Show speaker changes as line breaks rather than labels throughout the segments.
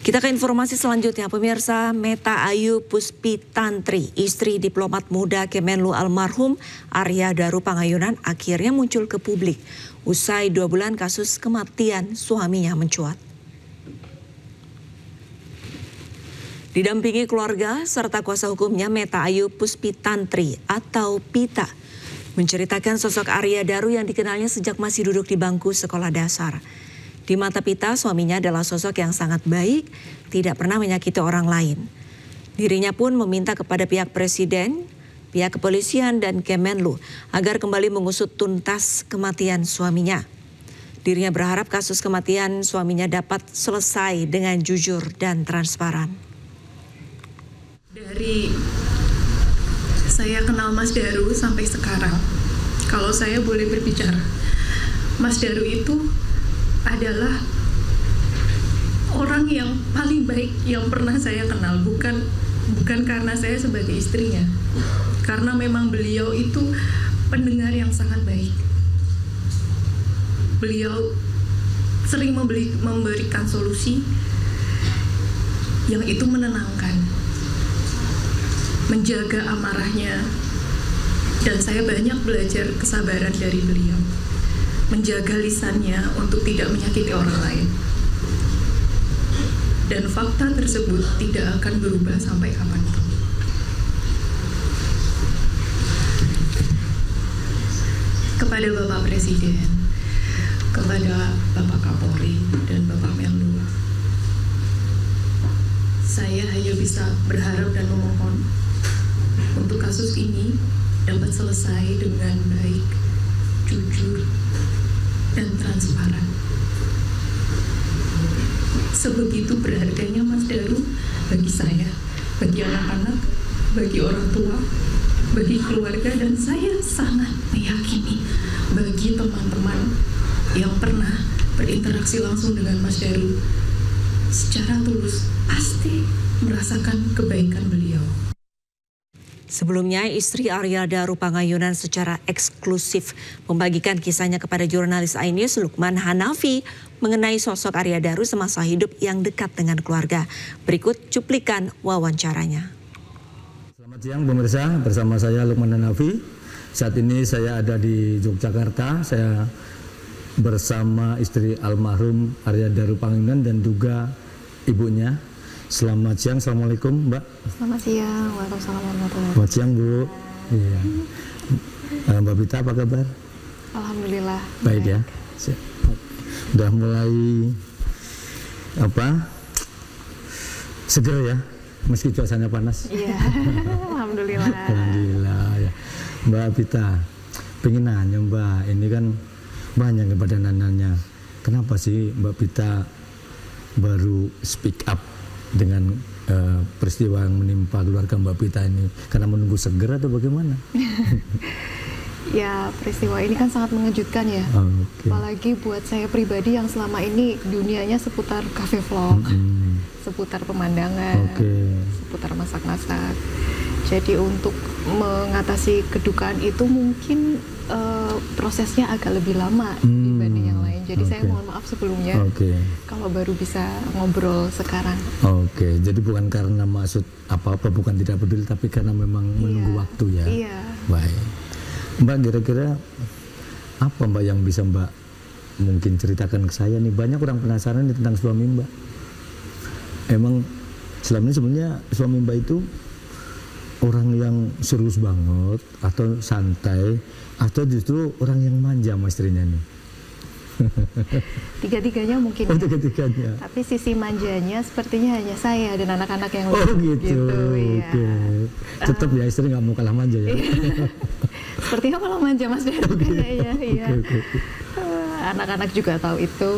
Kita ke informasi selanjutnya, pemirsa. Meta Ayu Puspitantri, istri diplomat muda Kemenlu almarhum Arya Daru Pangayunan, akhirnya muncul ke publik usai 2 bulan kasus kematian suaminya mencuat. Didampingi keluarga serta kuasa hukumnya, Meta Ayu Puspitantri atau Pita menceritakan sosok Arya Daru yang dikenalnya sejak masih duduk di bangku sekolah dasar. Di mata Pita, suaminya adalah sosok yang sangat baik, tidak pernah menyakiti orang lain. Dirinya pun meminta kepada pihak presiden, pihak kepolisian dan Kemenlu agar kembali mengusut tuntas kematian suaminya. Dirinya berharap kasus kematian suaminya dapat selesai dengan jujur dan transparan.
Dari saya kenal Mas Daru sampai sekarang, kalau saya boleh berbicara, Mas Daru itu adalah orang yang paling baik yang pernah saya kenal, bukan karena saya sebagai istrinya, karena memang beliau itu pendengar yang sangat baik. Beliau sering memberikan solusi yang itu menenangkan, menjaga amarahnya, dan saya banyak belajar kesabaran dari beliau, menjaga lisannya untuk tidak menyakiti orang lain. Dan fakta tersebut tidak akan berubah sampai kapanpun. Kepada Bapak Presiden, kepada Bapak Kapolri dan Bapak Menlu, saya hanya bisa berharap dan memohon untuk kasus ini dapat selesai dengan baik, jujur, dan transparan. Sebegitu berharganya Mas Daru bagi saya, bagi anak-anak, bagi orang tua, bagi keluarga, dan saya sangat meyakini bagi teman-teman yang pernah berinteraksi langsung dengan Mas Daru secara tulus pasti merasakan kebaikan beliau.
Sebelumnya, istri Arya Daru Pangayunan secara eksklusif membagikan kisahnya kepada jurnalis iNews Lukman Hanafi mengenai sosok Arya Daru semasa hidup yang dekat dengan keluarga. Berikut cuplikan wawancaranya.
Selamat siang pemirsa, bersama saya Lukman Hanafi. Saat ini saya ada di Yogyakarta. Saya bersama istri almarhum Arya Daru Pangayunan dan juga ibunya. Selamat siang, Assalamualaikum Mbak.
Selamat siang, waalaikumsalam warahmatullahi wabarakatuh.
Selamat siang Bu. Iya. Mbak Pita apa kabar?
Alhamdulillah.
Baik ya. Udah mulai seger ya, meski cuacanya panas.
Iya. Alhamdulillah.
Alhamdulillah ya. Mbak Pita, pengen nanya Mbak, ini kan banyak kepada nanya, kenapa sih Mbak Pita baru speak up dengan peristiwa yang menimpa keluarga Mbak Pita ini, karena menunggu seger atau bagaimana?
Ya, peristiwa ini kan sangat mengejutkan ya.
Okay.
Apalagi buat saya pribadi yang selama ini dunianya seputar cafe vlog, seputar pemandangan, seputar masak-masak. Jadi untuk mengatasi kedukaan itu mungkin prosesnya agak lebih lama dibanding yang lain. Jadi saya mohon maaf sebelumnya kalau baru bisa ngobrol sekarang.
Jadi bukan karena maksud apa-apa, bukan tidak peduli, tapi karena memang menunggu waktu ya.
Iya.
Baik. Mbak, kira-kira apa Mbak yang bisa Mbak mungkin ceritakan ke saya nih? Banyak orang penasaran nih tentang suami Mbak. Emang selama ini sebenarnya suami Mbak itu orang yang serius banget atau santai, atau justru orang yang manja sama istrinya nih?
Tiga-tiganya mungkin.
Tiga-tiganya.
Tapi sisi manjanya sepertinya hanya saya dan anak-anak yang
lain. Gitu ya. Tetap ya, istri nggak mau kalah manja ya.
Sepertinya kalau manja Mas Daru. Anak-anak juga tahu itu.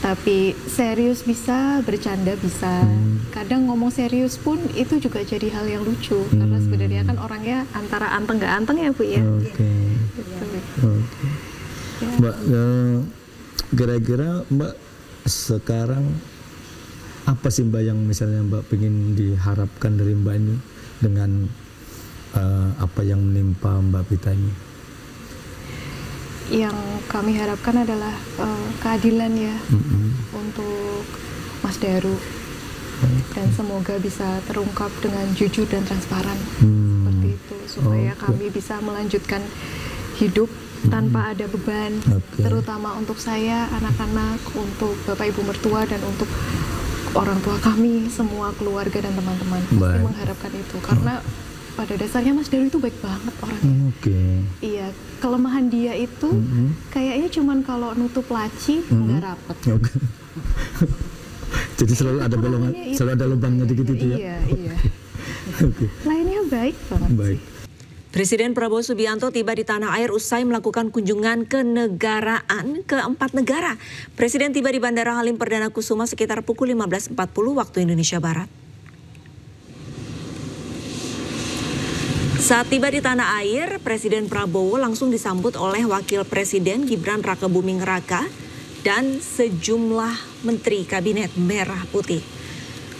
Tapi serius bisa, bercanda bisa. Kadang ngomong serius pun itu juga jadi hal yang lucu. Karena sebenarnya kan orangnya antara anteng nggak anteng ya Bu ya.
Mbak, kira-kira Mbak sekarang apa sih Mbak yang misalnya Mbak pengen diharapkan dari Mbak ini dengan apa yang menimpa Mbak Pita ini?
Yang kami harapkan adalah keadilan ya untuk Mas Daru. dan semoga bisa terungkap dengan jujur dan transparan seperti itu, supaya kami bisa melanjutkan hidup tanpa ada beban, terutama untuk saya, anak-anak, untuk Bapak Ibu mertua, dan untuk orang tua kami, semua keluarga dan teman-teman. Pasti mengharapkan itu, karena pada dasarnya Mas Daru itu baik banget orangnya. Iya, kelemahan dia itu kayaknya cuman kalau nutup laci nggak rapet.
Jadi selalu ada bolongan, selalu ada lubangnya dikit itu ya.
Iya. Lainnya baik banget.
Baik.
Presiden Prabowo Subianto tiba di tanah air usai melakukan kunjungan kenegaraan ke 4 negara. Presiden tiba di Bandara Halim Perdana Kusuma sekitar pukul 15.40 waktu Indonesia Barat. Saat tiba di tanah air, Presiden Prabowo langsung disambut oleh Wakil Presiden Gibran Rakebuming Raka dan sejumlah Menteri Kabinet Merah Putih.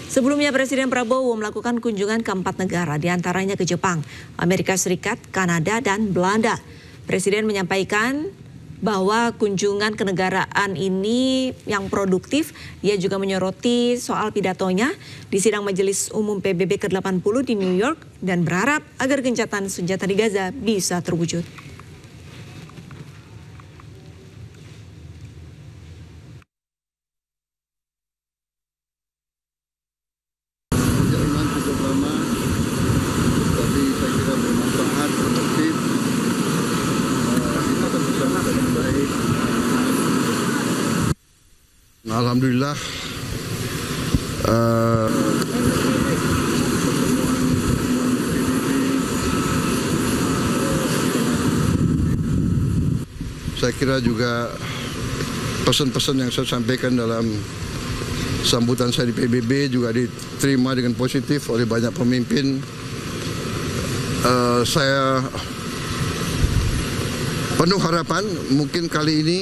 Sebelumnya Presiden Prabowo melakukan kunjungan ke 4 negara, diantaranya ke Jepang, Amerika Serikat, Kanada, dan Belanda. Presiden menyampaikan bahwa kunjungan kenegaraan ini yang produktif. Ia juga menyoroti soal pidatonya di sidang Majelis Umum PBB ke-80 di New York dan berharap agar gencatan senjata di Gaza bisa terwujud.
Alhamdulillah saya kira juga pesan-pesan yang saya sampaikan dalam sambutan saya di PBB juga diterima dengan positif oleh banyak pemimpin. Saya penuh harapan mungkin kali ini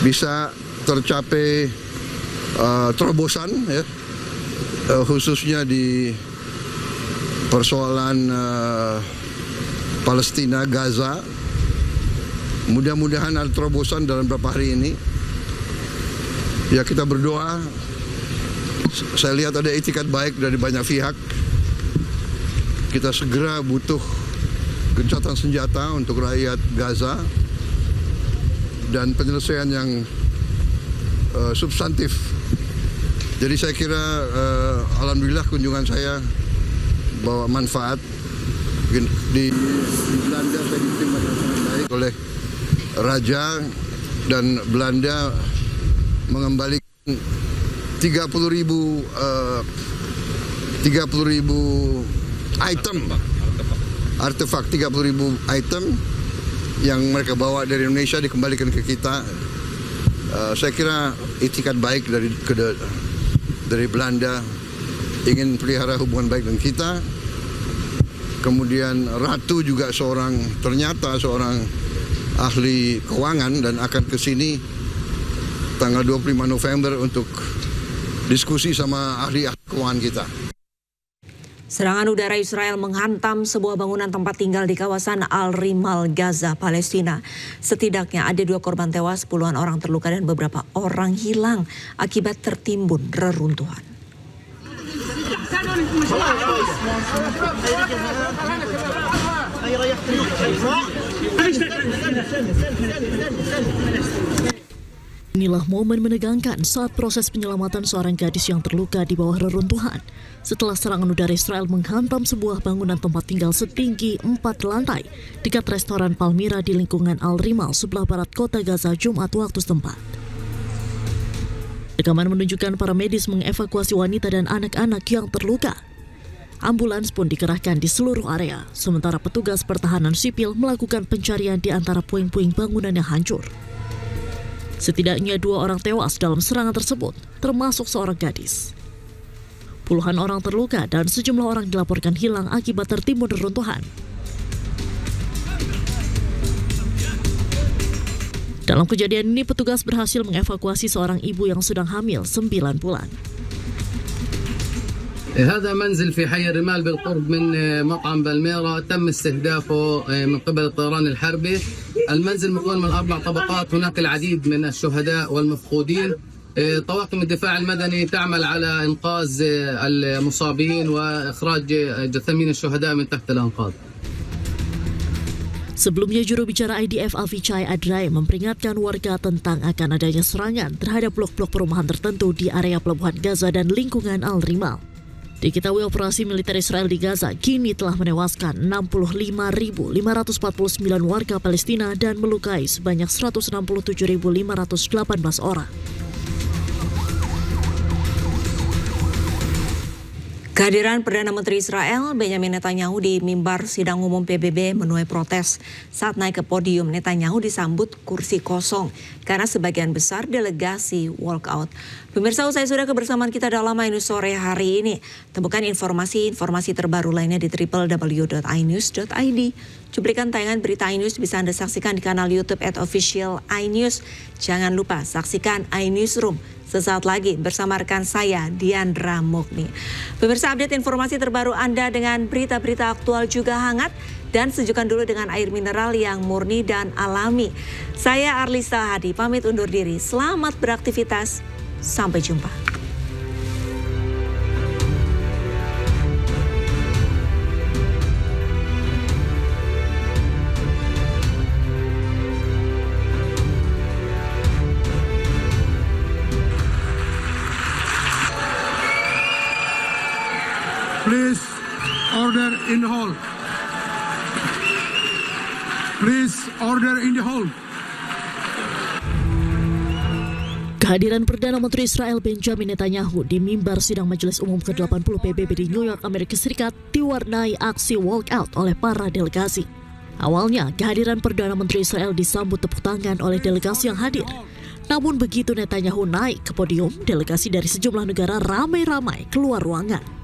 bisa tercapai terobosan ya, khususnya di persoalan Palestina, Gaza. Mudah-mudahan ada terobosan dalam beberapa hari ini. Ya, kita berdoa. Saya lihat ada itikat baik dari banyak pihak. Kita segera butuh gencatan senjata untuk rakyat Gaza dan penyelesaian yang substantif. Jadi saya kira alhamdulillah kunjungan saya bawa manfaat. Di Belanda saya diterima dengan sangat baik oleh Raja, dan Belanda mengembalikan 30.000 item artefak 30.000 item yang mereka bawa dari Indonesia dikembalikan ke kita. Saya kira itikat baik dari Belanda, ingin pelihara hubungan baik dengan kita. Kemudian Ratu juga ternyata seorang ahli keuangan dan akan ke sini tanggal 25 November untuk diskusi sama ahli keuangan kita.
Serangan udara Israel menghantam sebuah bangunan tempat tinggal di kawasan Al-Rimal, Gaza, Palestina. Setidaknya ada 2 korban tewas, puluhan orang terluka dan beberapa orang hilang akibat tertimbun reruntuhan.
Inilah momen menegangkan saat proses penyelamatan seorang gadis yang terluka di bawah reruntuhan setelah serangan udara Israel menghantam sebuah bangunan tempat tinggal setinggi 4 lantai dekat restoran Palmyra di lingkungan Al-Rimal sebelah barat kota Gaza Jumat waktu setempat. Rekaman menunjukkan para medis mengevakuasi wanita dan anak-anak yang terluka. Ambulans pun dikerahkan di seluruh area, sementara petugas pertahanan sipil melakukan pencarian di antara puing-puing bangunan yang hancur. Setidaknya 2 orang tewas dalam serangan tersebut, termasuk seorang gadis. Puluhan orang terluka dan sejumlah orang dilaporkan hilang akibat tertimbun reruntuhan. Dalam kejadian ini, petugas berhasil mengevakuasi seorang ibu yang sedang hamil 9 bulan.
هذا منزل في حي الرمال بالقرب من مطعم بالميرا تم استهدافه من قبل الطيران الحربي. المنزل مكون من 4 طبقات، هناك العديد من الشهداء والمفقودين. طواقم الدفاع المدني تعمل على إنقاذ المصابين وإخراج جثامين الشهداء من تحت الأنقاض.
Sebelumnya, juru bicara IDF Avichai Adrai memperingatkan warga tentang akan adanya serangan terhadap blok-blok perumahan tertentu di area pelabuhan Gaza dan lingkungan Al-Rimal. Diketahui operasi militer Israel di Gaza kini telah menewaskan 65.549 warga Palestina dan melukai sebanyak 167.518 orang.
Kehadiran Perdana Menteri Israel Benjamin Netanyahu di mimbar sidang umum PBB menuai protes. Saat naik ke podium, Netanyahu disambut kursi kosong karena sebagian besar delegasi walkout. Pemirsa, usai sudah kebersamaan kita dalam iNews sore hari ini. Temukan informasi terbaru lainnya di www.inews.id. Cuplikan tayangan berita iNews bisa Anda saksikan di kanal YouTube @official iNews. Jangan lupa saksikan iNewsroom sesaat lagi bersama rekan saya Diandra Mukni. Pemirsa, update informasi terbaru Anda dengan berita-berita aktual juga hangat dan sejukkan dulu dengan air mineral yang murni dan alami. Saya Arlisa Hadi pamit undur diri. Selamat beraktivitas. Sampai jumpa.
Please order in the hall. Please order in the hall.
Kehadiran Perdana Menteri Israel Benjamin Netanyahu di mimbar sidang Majelis Umum ke-80 PBB di New York, Amerika Serikat diwarnai aksi walkout oleh para delegasi. Awalnya, kehadiran Perdana Menteri Israel disambut tepuk tangan oleh delegasi yang hadir. Namun begitu Netanyahu naik ke podium, delegasi dari sejumlah negara ramai-ramai keluar ruangan.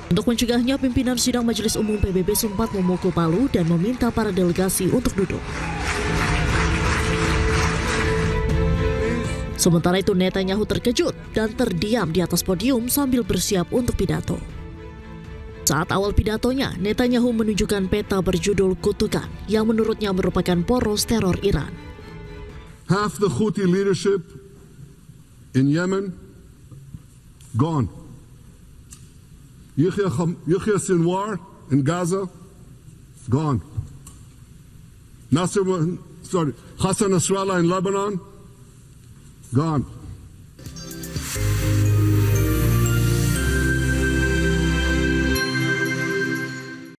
Untuk mencegahnya, pimpinan sidang Majelis Umum PBB sempat memukul palu dan meminta para delegasi untuk duduk. Sementara itu, Netanyahu terkejut dan terdiam di atas podium sambil bersiap untuk pidato. Saat awal pidatonya, Netanyahu menunjukkan peta berjudul Kutukan yang menurutnya merupakan poros teror Iran.
Half the Houthi leadership in Yemen gone. Yahya Sinwar in Gaza, gone. Hassan Nasrallah in Lebanon, gone.